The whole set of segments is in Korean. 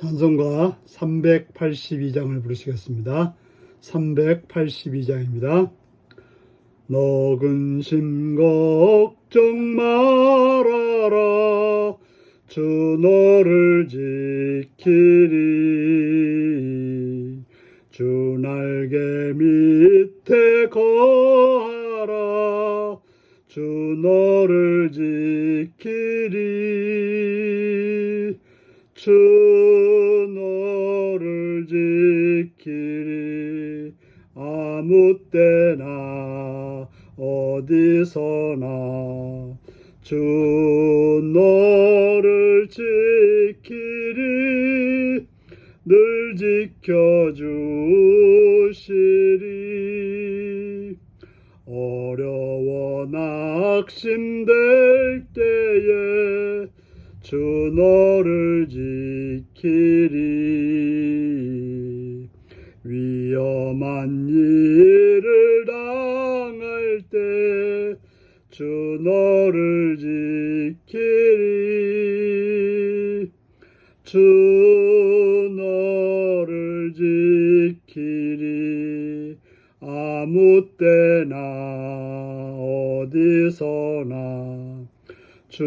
찬송가 382장을 부르시겠습니다. 382장입니다. 너 근심 걱정 말아라. 주 너를 지키리. 주 날개 밑에 거하라. 주 너를 지키리. 주 너를 지키리. 아무 때나 어디서나 주 너를 지키리. 늘 지켜주시리. 어려워 낙심될 때에 주 너를 지키리. 위험한 일을 당할 때 주 너를 지키리. 주 너를 지키리. 아무 때나 어디서나 주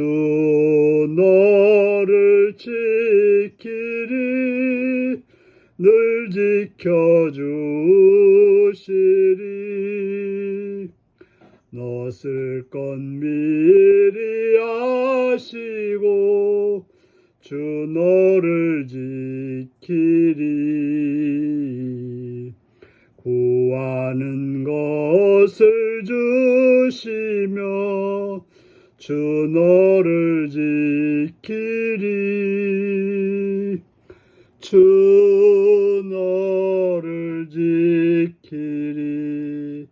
너를 지키리. 늘 지켜주시리. 너 쓸 건 미리 아시고 주 너를 지키리. 구하는 것을 주시며 주 너를 지키리. 주 너를 지키리.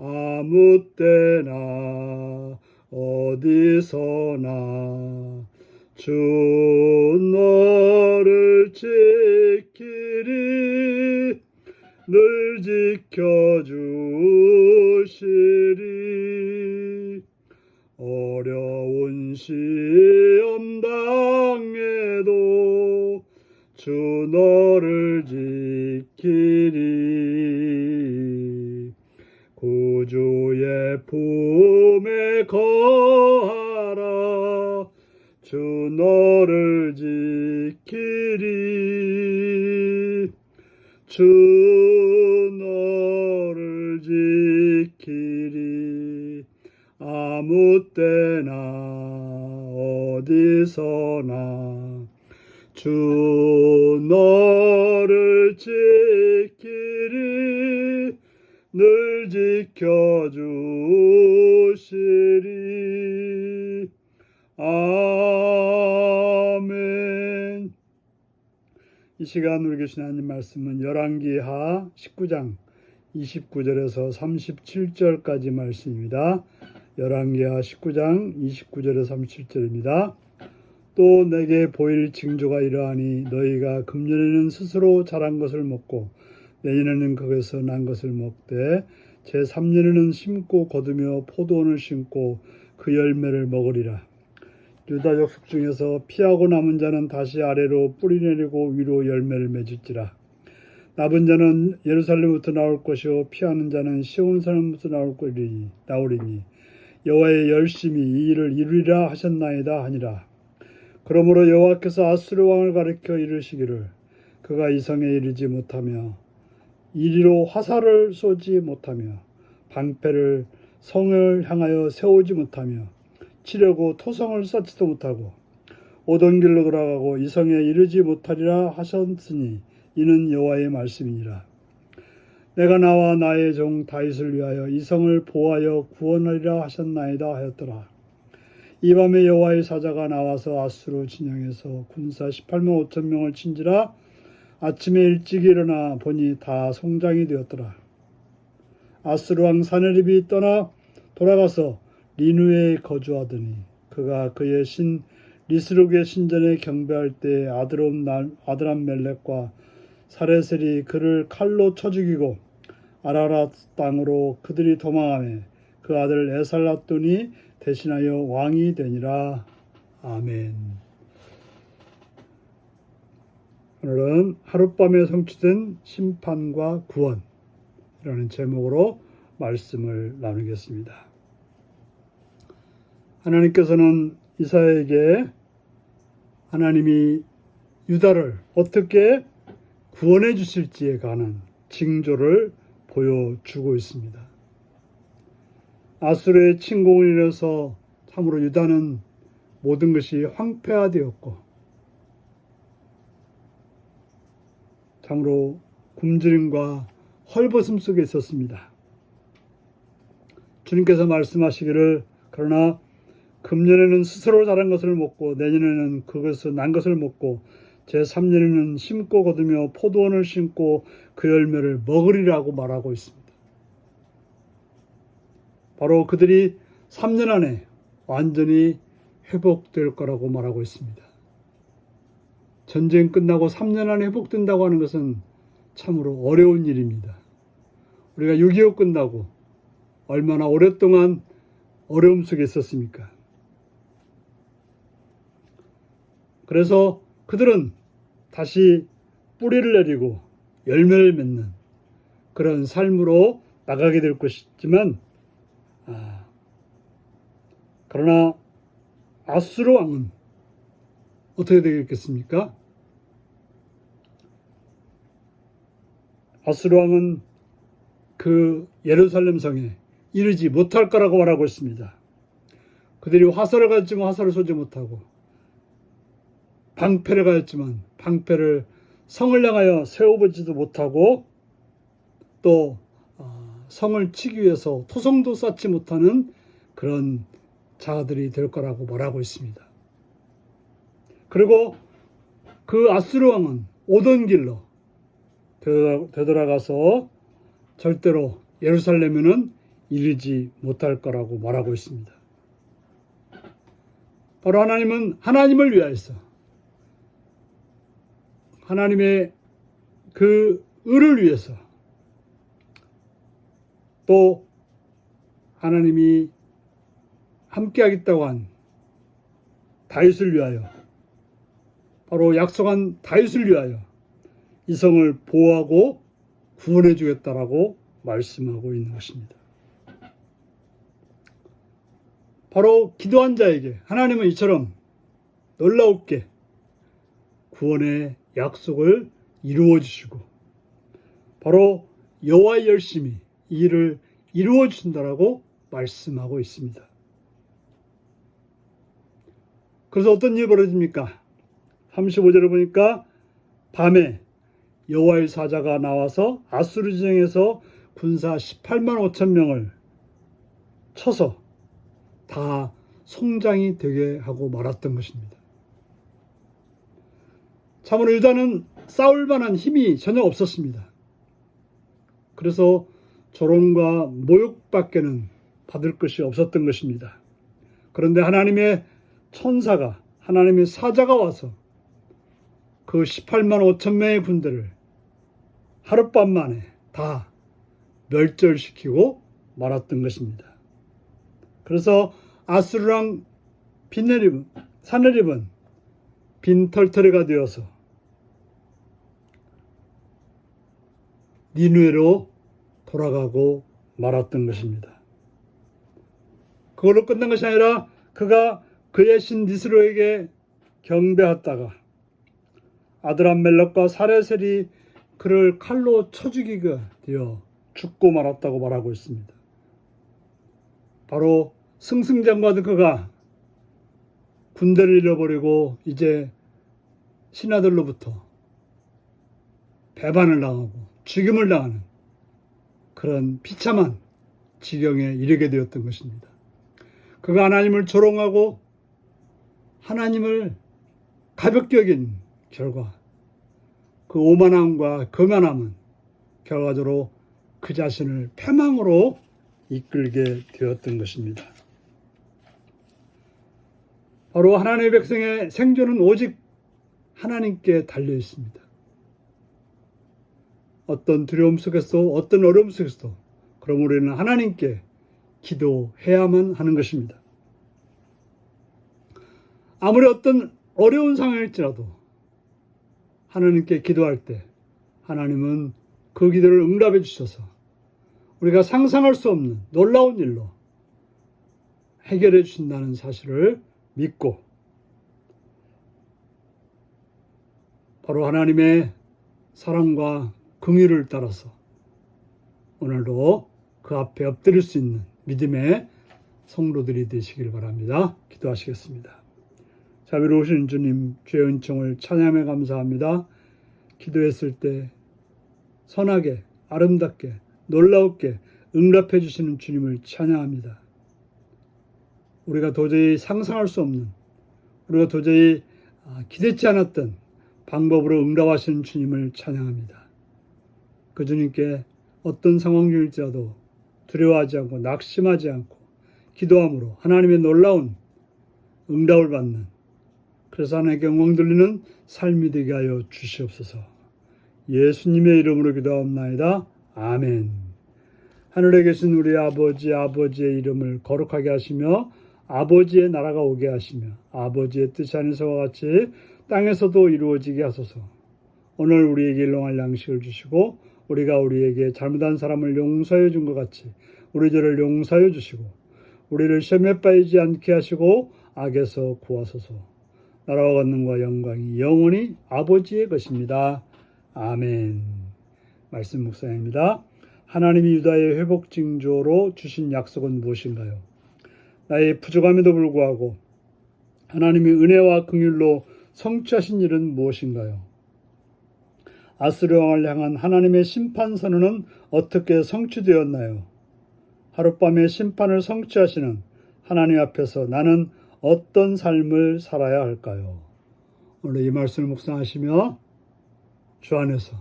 아무 때나 어디서나 주 너를 지키리. 늘 지켜주시리. 어려운 시험 당해도 주 너를 지키리. 구주의 품에 거하라. 주 너를 지키리. 주 너를 지키리. 아무 때나 어디서나 주 너를 지키리. 늘 지켜주시리. 아멘. 이 시간 우리 계신 하나님 말씀은 열왕기하 19장 29절에서 37절까지 말씀입니다. 열왕기하 19장 29절에서 37절입니다. 또 내게 보일 징조가 이러하니 너희가 금년에는 스스로 자란 것을 먹고 내년에는 거기서 난 것을 먹되 제3년에는 심고 거두며 포도원을 심고 그 열매를 먹으리라. 유다 족속 중에서 피하고 남은 자는 다시 아래로 뿌리 내리고 위로 열매를 맺을지라. 남은 자는 예루살렘부터 나올 것이요 피하는 자는 시온 산에부터 나오리니 여호와의 열심히 이 일을 이루리라 하셨나이다 하니라. 그러므로 여호와께서 아수르 왕을 가리켜 이르시기를 그가 이 성에 이르지 못하며 이리로 화살을 쏘지 못하며 방패를 성을 향하여 세우지 못하며 치려고 토성을 쌓지도 못하고 오던 길로 돌아가고 이 성에 이르지 못하리라 하셨으니 이는 여호와의 말씀이니라. 내가 나와 나의 종 다윗을 위하여 이 성을 보호하여 구원하리라 하셨나이다 하였더라. 이 밤에 여호와의 사자가 나와서 아수르 진영에서 군사 18만 5천 명을 친지라. 아침에 일찍 일어나 보니 다 송장이 되었더라. 아수르 왕 사네립이 떠나 돌아가서 리누에 거주하더니 그가 그의 신 리스룩의 신전에 경배할 때 아드람멜렉과 사레셀이 그를 칼로 쳐 죽이고 아라랏 땅으로 그들이 도망하매 그 아들 에살라돈이 대신하여 왕이 되니라. 아멘. 오늘은 하룻밤에 성취된 심판과 구원이라는 제목으로 말씀을 나누겠습니다. 하나님께서는 이사야에게 하나님이 유다를 어떻게 구원해 주실지에 관한 징조를 보여주고 있습니다. 아수르의 침공을 인해서 참으로 유다는 모든 것이 황폐화되었고 참으로 굶주림과 헐벗음 속에 있었습니다. 주님께서 말씀하시기를 그러나 금년에는 스스로 자란 것을 먹고 내년에는 그것을 난 것을 먹고 제3년에는 심고 거두며 포도원을 심고 그 열매를 먹으리라고 말하고 있습니다. 바로 그들이 3년 안에 완전히 회복될 거라고 말하고 있습니다. 전쟁 끝나고 3년 안에 회복된다고 하는 것은 참으로 어려운 일입니다. 우리가 6.25 끝나고 얼마나 오랫동안 어려움 속에 있었습니까? 그래서 그들은 다시 뿌리를 내리고 열매를 맺는 그런 삶으로 나가게 될 것이지만 그러나 아수르 왕은 어떻게 되겠습니까? 아수르 왕은 그 예루살렘 성에 이르지 못할 거라고 말하고 있습니다. 그들이 화살을 가졌지만 화살을 쏘지 못하고 방패를 가졌지만 방패를 성을 향하여 세워보지도 못하고 또 성을 치기 위해서 토성도 쌓지 못하는 그런 자들이 될 거라고 말하고 있습니다. 그리고 그 아수르 왕은 오던 길로 되돌아가서 절대로 예루살렘에는 이르지 못할 거라고 말하고 있습니다. 바로 하나님은 하나님을 위하여서 하나님의 그 의를 위해서 또 하나님이 함께하겠다고 한 다윗을 위하여 바로 약속한 다윗을 위하여 이 성을 보호하고 구원해 주겠다라고 말씀하고 있는 것입니다. 바로 기도한 자에게 하나님은 이처럼 놀라웠게 구원의 약속을 이루어 주시고 바로 여호와의 열심히 이 일을 이루어 주신다라고 말씀하고 있습니다. 그래서 어떤 일이 벌어집니까? 35절을 보니까 밤에 여호와의 사자가 나와서 아수르 지정에서 군사 18만 5천 명을 쳐서 다 송장이 되게 하고 말았던 것입니다. 참으로 유다는 싸울 만한 힘이 전혀 없었습니다. 그래서 조롱과 모욕밖에는 받을 것이 없었던 것입니다. 그런데 하나님의 천사가 하나님의 사자가 와서 그 18만 5천 명의 군대를 하룻밤 만에 다 멸절시키고 말았던 것입니다. 그래서 아수르랑 사내립은 빈털터리가 되어서 니느웨로 돌아가고 말았던 것입니다. 그걸로 끝난 것이 아니라 그가 그의 신 니스로에게 경배했다가 아드람멜렉과 사레셀이 그를 칼로 쳐 죽이게 되어 죽고 말았다고 말하고 있습니다. 바로 승승장구하던 그가 군대를 잃어버리고 이제 신하들로부터 배반을 당하고 죽임을 당하는 그런 비참한 지경에 이르게 되었던 것입니다. 그가 하나님을 조롱하고 하나님을 가볍게 여긴 결과 그 오만함과 거만함은 결과적으로 그 자신을 패망으로 이끌게 되었던 것입니다. 바로 하나님의 백성의 생존은 오직 하나님께 달려 있습니다. 어떤 두려움 속에서도 어떤 어려움 속에서도 그럼 우리는 하나님께 기도해야만 하는 것입니다. 아무리 어떤 어려운 상황일지라도 하나님께 기도할 때 하나님은 그 기도를 응답해 주셔서 우리가 상상할 수 없는 놀라운 일로 해결해 주신다는 사실을 믿고 바로 하나님의 사랑과 긍휼을 따라서 오늘도 그 앞에 엎드릴 수 있는 믿음의 성도들이 되시길 바랍니다. 기도하시겠습니다. 자비로우신 주님, 주의 은총을 찬양하며 감사합니다. 기도했을 때 선하게, 아름답게, 놀라웠게 응답해 주시는 주님을 찬양합니다. 우리가 도저히 상상할 수 없는, 우리가 도저히 기대치 않았던 방법으로 응답하시는 주님을 찬양합니다. 그 주님께 어떤 상황 중일지라도 두려워하지 않고 낙심하지 않고 기도함으로 하나님의 놀라운 응답을 받는, 그래서 하나님께 영광 돌리는 삶이 되게 하여 주시옵소서. 예수님의 이름으로 기도하옵나이다. 아멘. 하늘에 계신 우리 아버지, 아버지의 이름을 거룩하게 하시며 아버지의 나라가 오게 하시며 아버지의 뜻이 하늘에서와 같이 땅에서도 이루어지게 하소서. 오늘 우리에게 일용할 양식을 주시고 우리가 우리에게 잘못한 사람을 용서해 준 것 같이 우리 죄를 용서해 주시고 우리를 시험에 빠지지 않게 하시고 악에서 구하소서. 나라와 권능과 영광이 영원히 아버지의 것입니다. 아멘. 말씀 묵상입니다. 하나님이 유다의 회복 징조로 주신 약속은 무엇인가요? 나의 부족함에도 불구하고 하나님이 은혜와 긍휼로 성취하신 일은 무엇인가요? 아수르 왕을 향한 하나님의 심판 선언은 어떻게 성취되었나요? 하룻밤에 심판을 성취하시는 하나님 앞에서 나는 어떤 삶을 살아야 할까요? 오늘 이 말씀을 묵상하시며 주 안에서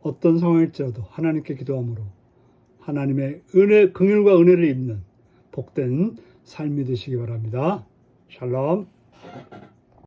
어떤 상황일지라도 하나님께 기도함으로 하나님의 은혜, 긍휼과 은혜를 입는 복된 삶이 되시기 바랍니다. 샬롬.